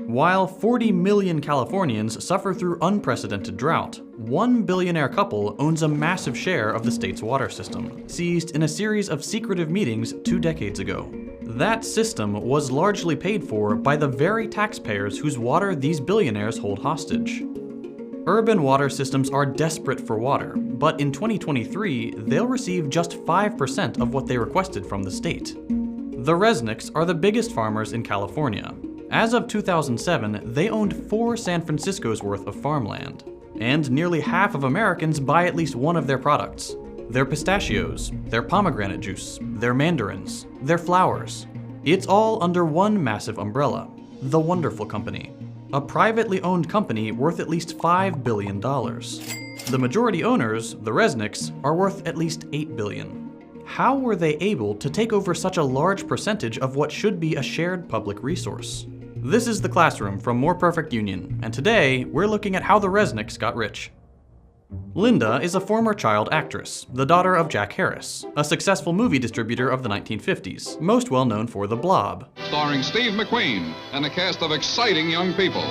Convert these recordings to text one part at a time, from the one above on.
While 40 million Californians suffer through unprecedented drought, one billionaire couple owns a massive share of the state's water system, seized in a series of secretive meetings 2 decades ago. That system was largely paid for by the very taxpayers whose water these billionaires hold hostage. Urban water systems are desperate for water, but in 2023, they'll receive just 5% of what they requested from the state. The Resnicks are the biggest farmers in California. As of 2007, they owned 4 San Francisco's worth of farmland. And nearly half of Americans buy at least one of their products. Their pistachios, their pomegranate juice, their mandarins, their flowers. It's all under one massive umbrella, the Wonderful Company, a privately owned company worth at least $5 billion. The majority owners, the Resnicks, are worth at least $8 billion. How were they able to take over such a large percentage of what should be a shared public resource? This is The Classroom from More Perfect Union, and today we're looking at how the Resnicks got rich. Linda is a former child actress, the daughter of Jack Harris, a successful movie distributor of the 1950s, most well known for The Blob. Starring Steve McQueen and a cast of exciting young people.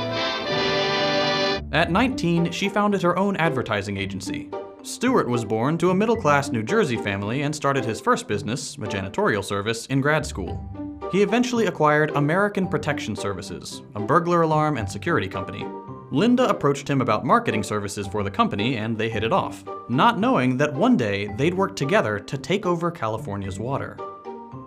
At 19, she founded her own advertising agency. Stewart was born to a middle-class New Jersey family and started his first business, a janitorial service, in grad school. He eventually acquired American Protection Services, a burglar alarm and security company. Linda approached him about marketing services for the company, and they hit it off, not knowing that one day they'd work together to take over California's water.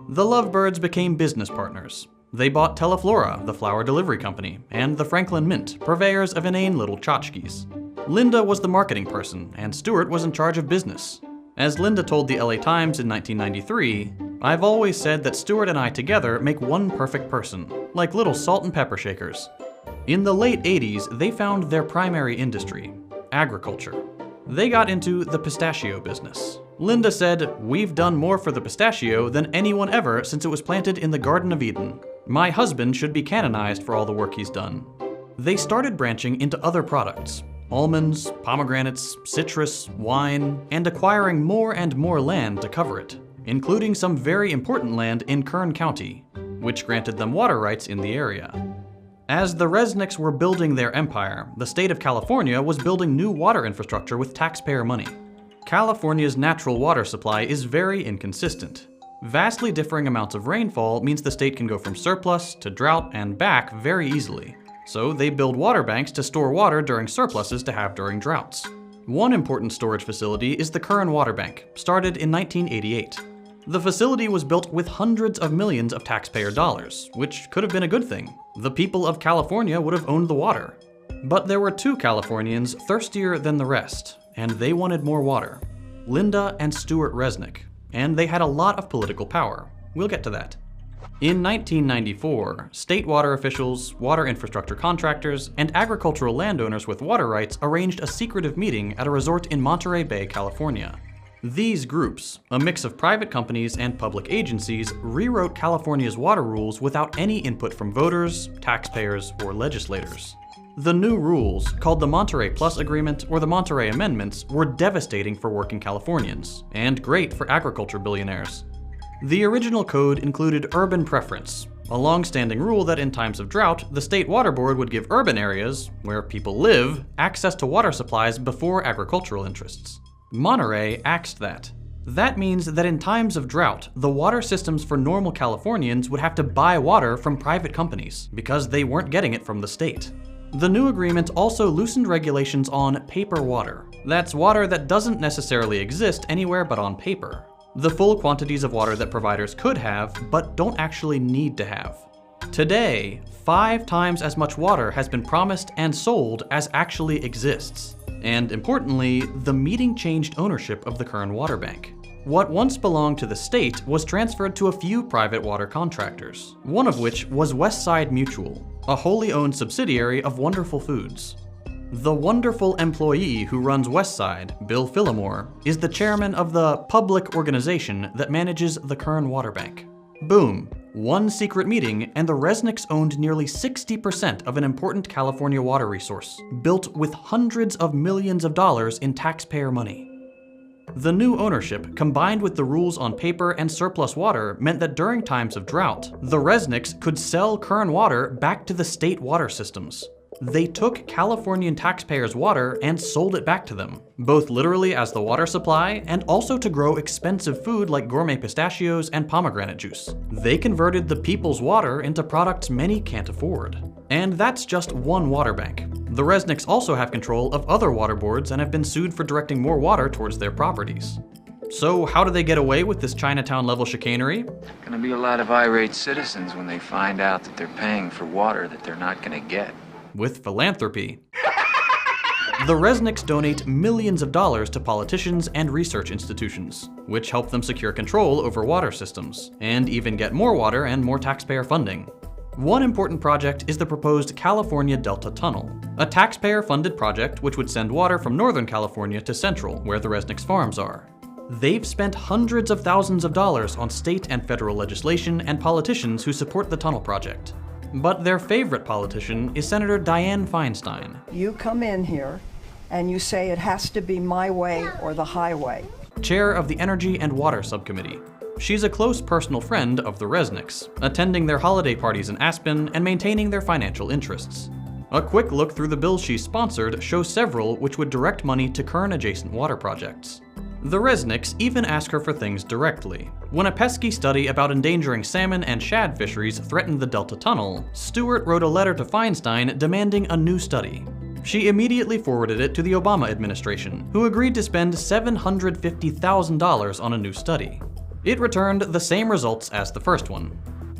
The Lovebirds became business partners. They bought Teleflora, the flower delivery company, and the Franklin Mint, purveyors of inane little tchotchkes. Linda was the marketing person, and Stewart was in charge of business. As Linda told the LA Times in 1993, "I've always said that Stewart and I together make one perfect person, like little salt and pepper shakers." In the late 80s, they found their primary industry, agriculture. They got into the pistachio business. Linda said, "We've done more for the pistachio than anyone ever since it was planted in the Garden of Eden. My husband should be canonized for all the work he's done." They started branching into other products, almonds, pomegranates, citrus, wine, and acquiring more and more land to cover it, including some very important land in Kern County, which granted them water rights in the area. As the Resnicks were building their empire, the state of California was building new water infrastructure with taxpayer money. California's natural water supply is very inconsistent. Vastly differing amounts of rainfall means the state can go from surplus to drought and back very easily. So they build water banks to store water during surpluses to have during droughts. One important storage facility is the Kern Water Bank, started in 1988. The facility was built with hundreds of millions of taxpayer dollars, which could have been a good thing. The people of California would have owned the water. But there were 2 Californians thirstier than the rest, and they wanted more water. Linda and Stewart Resnick, and they had a lot of political power. We'll get to that. In 1994, state water officials, water infrastructure contractors, and agricultural landowners with water rights arranged a secretive meeting at a resort in Monterey Bay, California. These groups, a mix of private companies and public agencies, rewrote California's water rules without any input from voters, taxpayers, or legislators. The new rules, called the Monterey Plus Agreement or the Monterey Amendments, were devastating for working Californians, and great for agriculture billionaires. The original code included urban preference, a long-standing rule that in times of drought, the state water board would give urban areas, where people live, access to water supplies before agricultural interests. Monterey axed that. That means that in times of drought, the water systems for normal Californians would have to buy water from private companies, because they weren't getting it from the state. The new agreement also loosened regulations on paper water. That's water that doesn't necessarily exist anywhere but on paper. The full quantities of water that providers could have, but don't actually need to have. Today, 5 times as much water has been promised and sold as actually exists. And importantly, the meeting changed ownership of the Kern Water Bank. What once belonged to the state was transferred to a few private water contractors, one of which was Westside Mutual, a wholly owned subsidiary of Wonderful Foods. The wonderful employee who runs Westside, Bill Phillimore, is the chairman of the public organization that manages the Kern Water Bank. Boom. One secret meeting, and the Resnicks owned nearly 60% of an important California water resource, built with hundreds of millions of dollars in taxpayer money. The new ownership, combined with the rules on paper and surplus water, meant that during times of drought, the Resnicks could sell Kern water back to the state water systems. They took Californian taxpayers' water and sold it back to them, both literally as the water supply and also to grow expensive food like gourmet pistachios and pomegranate juice. They converted the people's water into products many can't afford. And that's just one water bank. The Resnicks also have control of other water boards and have been sued for directing more water towards their properties. So how do they get away with this Chinatown-level chicanery? Gonna be a lot of irate citizens when they find out that they're paying for water that they're not gonna get. With philanthropy. The Resnicks donate millions of dollars to politicians and research institutions, which help them secure control over water systems, and even get more water and more taxpayer funding. One important project is the proposed California Delta Tunnel, a taxpayer-funded project which would send water from Northern California to Central, where the Resnicks farms are. They've spent hundreds of thousands of dollars on state and federal legislation and politicians who support the tunnel project. But their favorite politician is Senator Dianne Feinstein. You come in here and you say it has to be my way or the highway. Chair of the Energy and Water Subcommittee. She's a close personal friend of the Resnicks, attending their holiday parties in Aspen and maintaining their financial interests. A quick look through the bills she sponsored shows several which would direct money to Kern-adjacent water projects. The Resnicks even ask her for things directly. When a pesky study about endangering salmon and shad fisheries threatened the Delta Tunnel, Stewart wrote a letter to Feinstein demanding a new study. She immediately forwarded it to the Obama administration, who agreed to spend $750,000 on a new study. It returned the same results as the first one.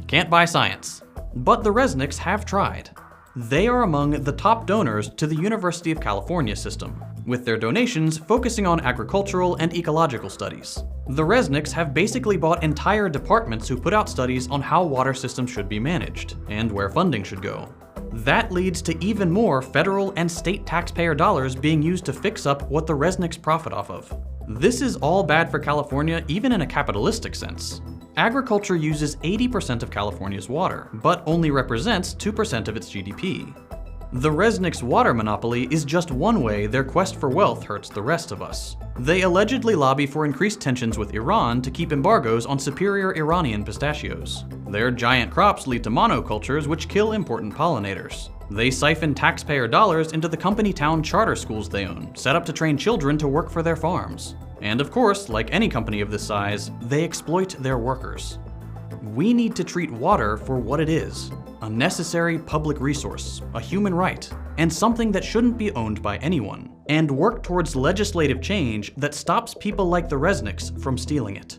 Can't buy science. But the Resnicks have tried. They are among the top donors to the University of California system, with their donations focusing on agricultural and ecological studies. The Resnicks have basically bought entire departments who put out studies on how water systems should be managed, and where funding should go. That leads to even more federal and state taxpayer dollars being used to fix up what the Resnicks profit off of. This is all bad for California, even in a capitalistic sense. Agriculture uses 80% of California's water, but only represents 2% of its GDP. The Resnicks' water monopoly is just one way their quest for wealth hurts the rest of us. They allegedly lobby for increased tensions with Iran to keep embargoes on superior Iranian pistachios. Their giant crops lead to monocultures which kill important pollinators. They siphon taxpayer dollars into the company town charter schools they own, set up to train children to work for their farms. And of course, like any company of this size, they exploit their workers. We need to treat water for what it is: a necessary public resource, a human right, and something that shouldn't be owned by anyone, and work towards legislative change that stops people like the Resnicks from stealing it.